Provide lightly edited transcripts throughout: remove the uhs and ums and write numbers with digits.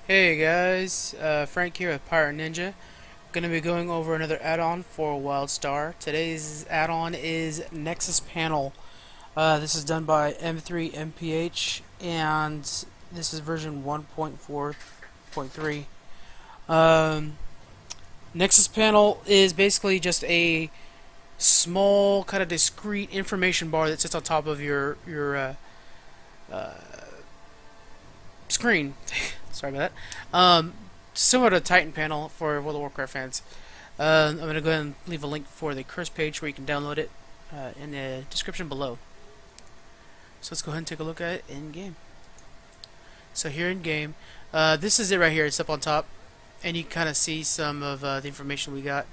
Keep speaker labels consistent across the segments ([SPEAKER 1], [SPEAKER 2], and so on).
[SPEAKER 1] Hey guys, Frank here with Pirate Ninja. Going to be going over another add-on for Wildstar. Today's add-on is Nexus Panel. This is done by M3 MPH, and this is version 1.4.3. Nexus Panel is basically just a small, kind of discrete information bar that sits on top of your screen. Sorry about that. Similar to Titan Panel for World of Warcraft fans. I'm going to go ahead and leave a link for the course page where you can download it in the description below. So let's go ahead and take a look at it in game. So here in game, this is it right here. It's up on top, and you can kind of see some of the information we got.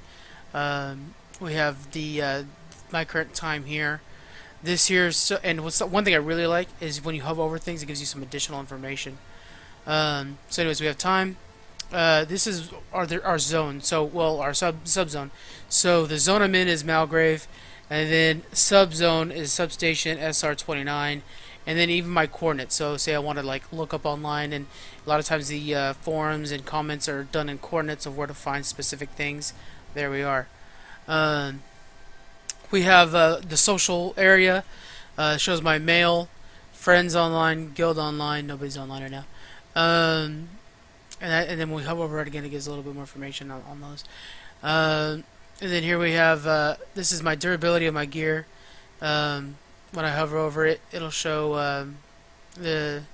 [SPEAKER 1] We have the my current time here. This here, and one thing I really like is when you hover over things, it gives you some additional information. So anyways, we have time. This is our zone. So, well, our subzone. So the zone I'm in is Malgrave, and then subzone is substation SR29, and then even my coordinates. So say I want to like look up online, and a lot of times the forums and comments are done in coordinates of where to find specific things. There we are. We have the social area. Shows my mail, friends online, guild online. Nobody's online right now. And then when we hover over it again, it gives a little bit more information on those. And then here we have this is my durability of my gear. When I hover over it, it'll show the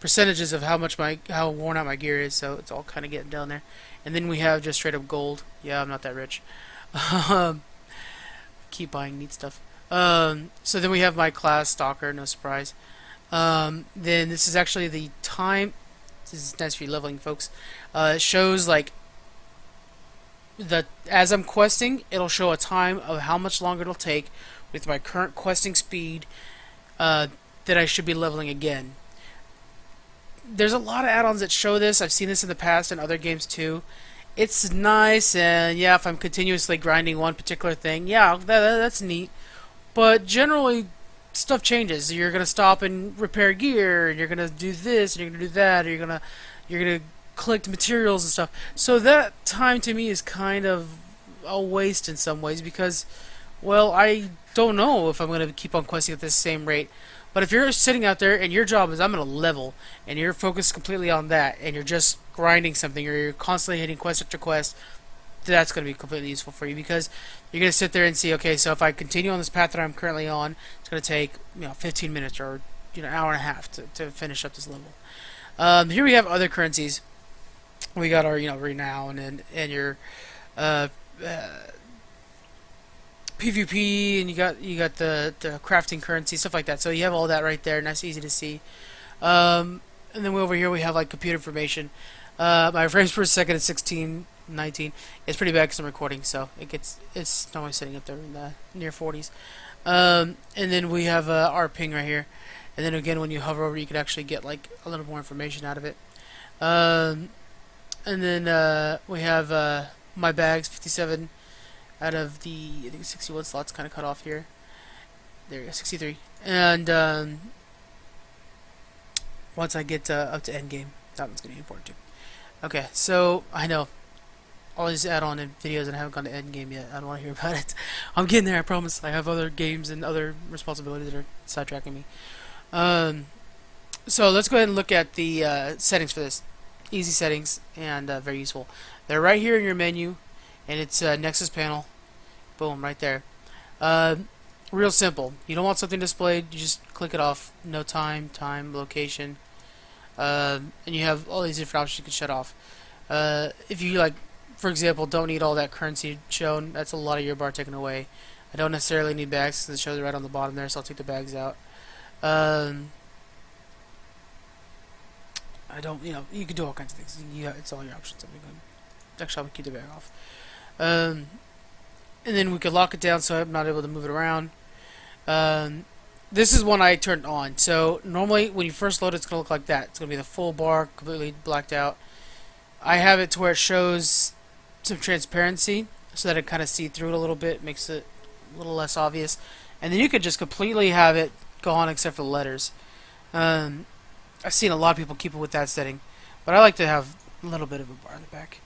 [SPEAKER 1] percentages of how worn out my gear is. So it's all kind of getting down there. And then we have just straight up gold. Yeah, I'm not that rich. Keep buying neat stuff. So then we have my class Stalker, no surprise. Then this is actually the time. This is nice for you leveling folks. It shows like as I'm questing, it'll show a time of how much longer it'll take with my current questing speed that I should be leveling again. There's a lot of add-ons that show this. I've seen this in the past in other games too. It's nice, and yeah, if I'm continuously grinding one particular thing, yeah, that's neat. But generally, stuff changes. You're gonna stop and repair gear, and you're gonna do this, and you're gonna do that, or you're gonna collect materials and stuff. So that time to me is kind of a waste in some ways because, well, I don't know if I'm gonna keep on questing at this same rate. But if you're sitting out there and your job is I'm gonna level, and you're focused completely on that, and you're just grinding something, or you're constantly hitting quest after quest, that's going to be completely useful for you because you're going to sit there and see, okay, so if I continue on this path that I'm currently on, it's going to take 15 minutes or an hour and a half to finish up this level. Here we have other currencies. We got our renown and your PvP, and you got the crafting currency, stuff like that. So you have all that right there, and that's easy to see. And then over here we have like computer information. My frames per second is 16, 19. It's pretty bad because I'm recording, so it's normally sitting up there in the near 40s. And then we have our ping right here. And then again, when you hover over, you can actually get like a little more information out of it. And then we have my bags, 57 out of the I think 61 slots, kind of cut off here. There you go, 63. And once I get up to end game, that one's gonna be important too. Okay, so I know all these add-on videos and I haven't gone to end game yet. I don't want to hear about it. I'm getting there, I promise. I have other games and other responsibilities that are sidetracking me. So let's go ahead and look at the settings for this. Easy settings and very useful. They're right here in your menu, and it's Nexus Panel. Boom, right there. Real simple. You don't want something displayed, you just click it off. No time, location. And you have all these different options you can shut off. If you like, for example, don't need all that currency shown, that's a lot of your bar taken away. I don't necessarily need bags since it shows it right on the bottom there, so I'll take the bags out. I don't, you can do all kinds of things. It's all your options. Actually, I'm gonna keep the bag off. And then we could lock it down so I'm not able to move it around. This is one I turned on. So normally when you first load it, it's going to look like that. It's going to be the full bar, completely blacked out. I have it to where it shows some transparency so that I kind of see through it a little bit, makes it a little less obvious. And then you could just completely have it gone except for the letters. I've seen a lot of people keep it with that setting. but I like to have a little bit of a bar in the back.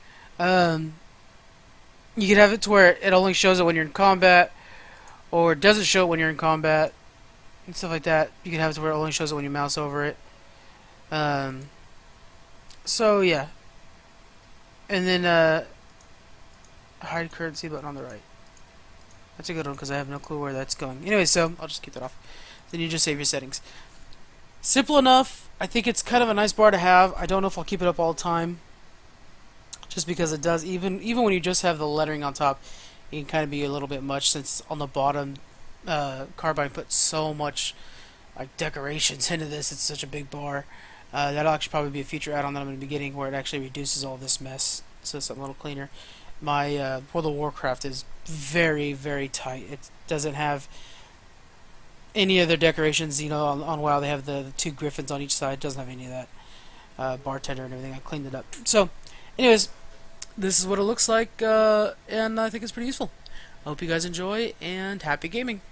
[SPEAKER 1] You could have it to where it only shows it when you're in combat, or it doesn't show it when you're in combat, and stuff like that. You could have it to where it only shows it when you mouse over it. So yeah. And then hide currency button on the right. That's a good one because I have no clue where that's going. Anyway, so I'll just keep that off. Then you just save your settings. Simple enough. I think it's kind of a nice bar to have. I don't know if I'll keep it up all the time, just because it does. Even when you just have the lettering on top, it can kind of be a little bit much, since on the bottom, Carbine put so much like decorations into this. It's such a big bar. That'll actually probably be a future add-on that I'm going to be getting, where it actually reduces all this mess, so it's something a little cleaner. My World of Warcraft is very, very tight. It doesn't have any other decorations. You know, on WoW they have the two griffins on each side. It doesn't have any of that. Bartender and everything. I cleaned it up. So, anyways, this is what it looks like, and I think it's pretty useful. I hope you guys enjoy, and happy gaming.